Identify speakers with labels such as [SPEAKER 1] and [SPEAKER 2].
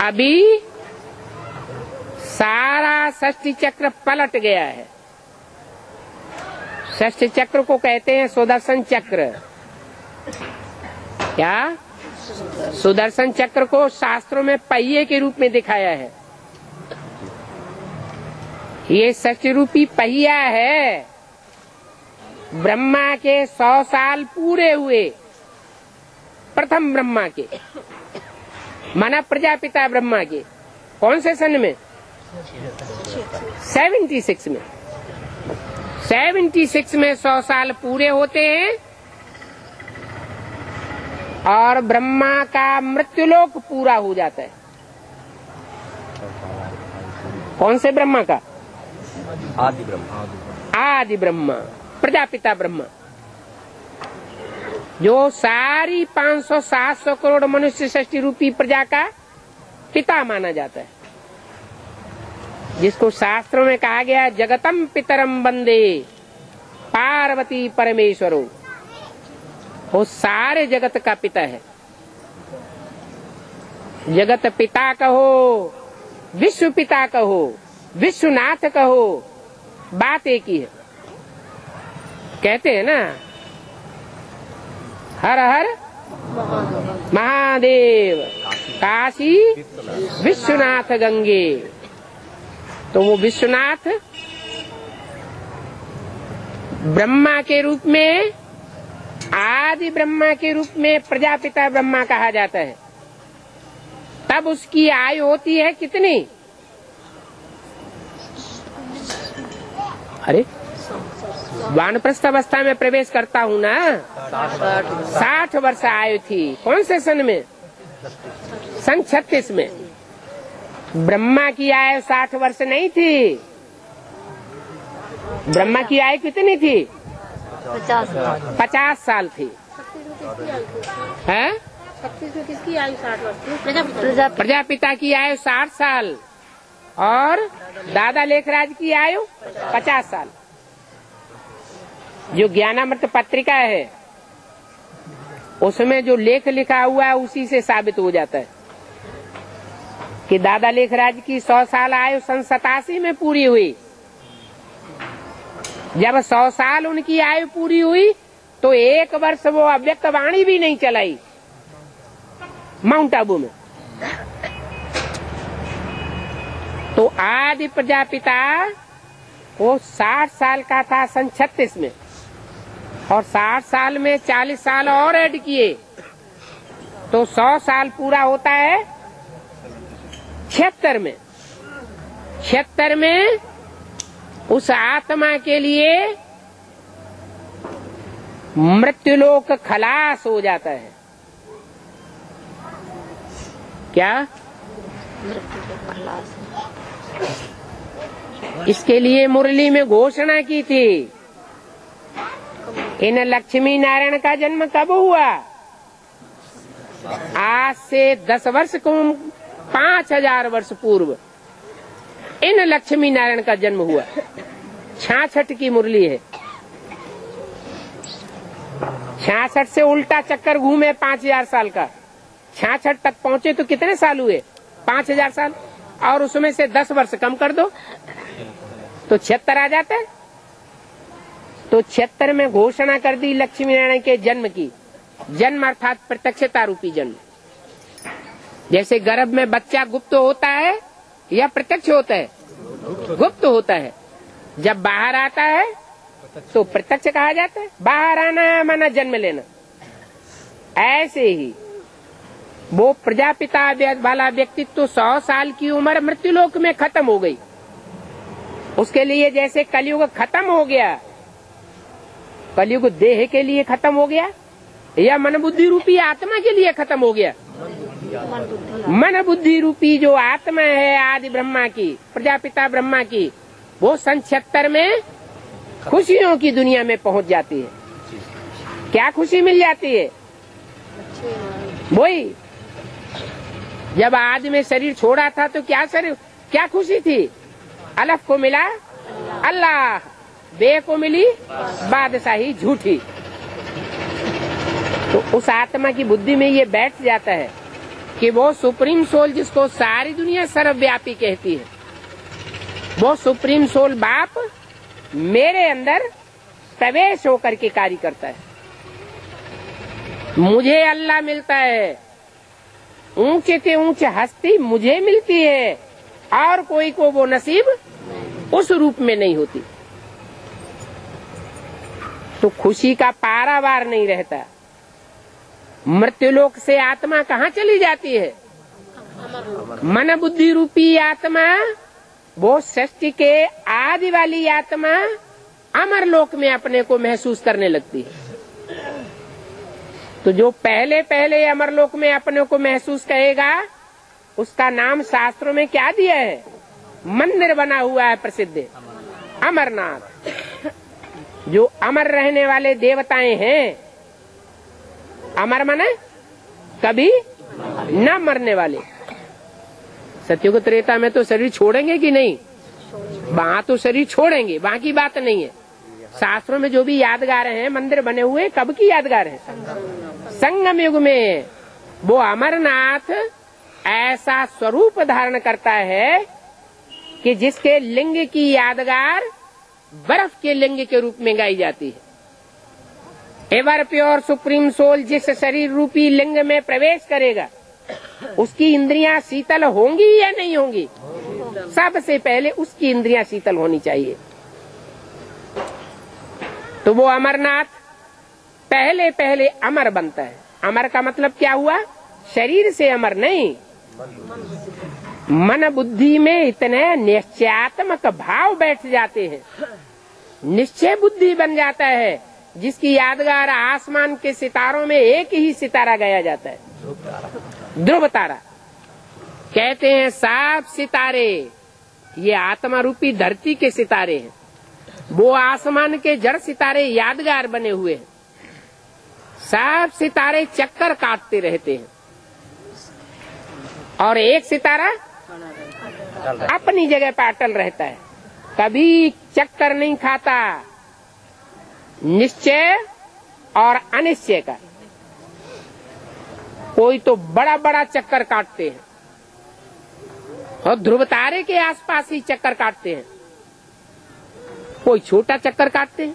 [SPEAKER 1] अभी सारा षष्ठी चक्र पलट गया है। षष्ठी चक्र को कहते हैं सुदर्शन चक्र। क्या? सुदर्शन चक्र को शास्त्रों में पहिए के रूप में दिखाया है। ये षष्ठी रूपी पहिया है। ब्रह्मा के 100 साल पूरे हुए, प्रथम ब्रह्मा के, माना प्रजापिता ब्रह्मा के। कौन से सन में? 76 में। 76 में 100 साल पूरे होते हैं और ब्रह्मा का मृत्युलोक पूरा हो जाता है। कौन से ब्रह्मा का?
[SPEAKER 2] आदि ब्रह्मा।
[SPEAKER 1] आदि ब्रह्मा, प्रजापिता ब्रह्मा, जो सारी 500-700 करोड़ मनुष्य षष्ठी रूपी प्रजा का पिता माना जाता है, जिसको शास्त्रों में कहा गया जगतम पितरम वंदे पार्वती परमेश्वरो। वो सारे जगत का पिता है। जगत पिता कहो, विश्व पिता कहो, विश्वनाथ कहो, बात एक ही है। कहते हैं ना, हर हर महादेव, काशी विश्वनाथ गंगे। तो वो विश्वनाथ ब्रह्मा के रूप में, आदि ब्रह्मा के रूप में प्रजापिता ब्रह्मा कहा जाता है। तब उसकी आयु होती है कितनी? अरे वानप्रस्थ अवस्था में प्रवेश करता हूँ ना, 60 वर्ष आयु थी। कौन से सन में? सन 36 में। ब्रह्मा की आयु 60 वर्ष नहीं थी। ब्रह्मा की आयु कितनी थी? 50 साल थी। है?
[SPEAKER 3] किसकी आयु 60 वर्ष?
[SPEAKER 1] प्रजापिता की आयु 60 साल और दादा लेखराज की आयु 50 साल। जो ज्ञानामृत पत्रिका है उसमें जो लेख लिखा हुआ है उसी से साबित हो जाता है कि दादा लेखराज की 100 साल आयु सन 87 में पूरी हुई। जब 100 साल उनकी आयु पूरी हुई तो 1 वर्ष वो अव्यक्त वाणी भी नहीं चलाई माउंट आबू में। तो आदि प्रजापिता वो 60 साल का था सन 36 में, और 60 साल में 40 साल और ऐड किए तो 100 साल पूरा होता है 76 में। 76 में उस आत्मा के लिए मृत्युलोक खलास हो जाता है। क्या? इसके लिए मुरली में घोषणा की थी। इन लक्ष्मी नारायण का जन्म कब हुआ? आज से 10 वर्ष को 5000 वर्ष पूर्व इन लक्ष्मी नारायण का जन्म हुआ। 66 की मुरली है। 66 से उल्टा चक्कर घूमे 5000 साल का। 66 तक पहुंचे तो कितने साल हुए? 5000 साल। और उसमें से 10 वर्ष कम कर दो तो 76 आ जाता है। तो 76 में घोषणा कर दी लक्ष्मी नारायण के जन्म की। जन्म अर्थात प्रत्यक्षता रूपी जन्म। जैसे गर्भ में बच्चा गुप्त होता है या प्रत्यक्ष होता है? गुप्त होता है। जब बाहर आता है तो प्रत्यक्ष कहा जाता है। बाहर आना माना जन्म लेना। ऐसे ही वो प्रजापिता वाला व्यक्तित्व 100 साल की उम्र मृत्युलोक में खत्म हो गई। उसके लिए जैसे कलयुग खत्म हो गया, कलयुग देह के लिए खत्म हो गया या मन बुद्धि रूपी आत्मा के लिए खत्म हो गया? मन बुद्धि रूपी जो आत्मा है आदि ब्रह्मा की, प्रजापिता ब्रह्मा की, वो सन 76 में खुशियों की दुनिया में पहुंच जाती है। क्या खुशी मिल जाती है? वही जब आदि में शरीर छोड़ा था तो क्या खुशी थी? अलफ को मिला अल्लाह, बे को मिली बादशाही झूठी। तो उस आत्मा की बुद्धि में ये बैठ जाता है कि वो सुप्रीम सोल जिसको सारी दुनिया सर्वव्यापी कहती है, वो सुप्रीम सोल बाप मेरे अंदर प्रवेश होकर के कार्य करता है। मुझे अल्लाह मिलता है, ऊंचे से ऊंचे हस्ती मुझे मिलती है, और कोई को वो नसीब उस रूप में नहीं होती। तो खुशी का पारावार नहीं रहता। मृत्युलोक से आत्मा कहाँ चली जाती है? मन बुद्धि रूपी आत्मा, वो सृष्टि के आदि वाली आत्मा अमर लोक में अपने को महसूस करने लगती है। तो जो पहले पहले अमर लोक में अपने को महसूस करेगा, उसका नाम शास्त्रों में क्या दिया है? मंदिर बना हुआ है प्रसिद्ध अमरनाथ। जो अमर रहने वाले देवताएं हैं, अमर माने कभी न मरने वाले। सत्युग त्रेता में तो शरीर छोड़ेंगे कि नहीं? वहां तो शरीर छोड़ेंगे, वहां की बात नहीं है। शास्त्रों में जो भी यादगार हैं, मंदिर बने हुए, कब की यादगार है? संगम युग में। वो अमरनाथ ऐसा स्वरूप धारण करता है कि जिसके लिंग की यादगार बर्फ के लिंग के रूप में गाई जाती है। एवर प्योर सुप्रीम सोल जिस शरीर रूपी लिंग में प्रवेश करेगा, उसकी इंद्रियां शीतल होंगी या नहीं होंगी? सबसे पहले उसकी इंद्रियां शीतल होनी चाहिए। तो वो अमरनाथ पहले पहले अमर बनता है। अमर का मतलब क्या हुआ? शरीर से अमर नहीं, मन बुद्धि में इतने निश्चयात्मक भाव बैठ जाते हैं, निश्चय बुद्धि बन जाता है, जिसकी यादगार आसमान के सितारों में एक ही सितारा गाया जाता है, ध्रुव तारा। कहते हैं सब सितारे ये आत्मा रूपी धरती के सितारे हैं। वो आसमान के जड़ सितारे यादगार बने हुए हैं। सब सितारे चक्कर काटते रहते हैं और एक सितारा अपनी जगह पर अटल रहता है, कभी चक्कर नहीं खाता। निश्चय और अनिश्चय का। कोई तो बड़ा बड़ा चक्कर काटते हैं और ध्रुव तारे के आसपास ही चक्कर काटते हैं, कोई छोटा चक्कर काटते हैं।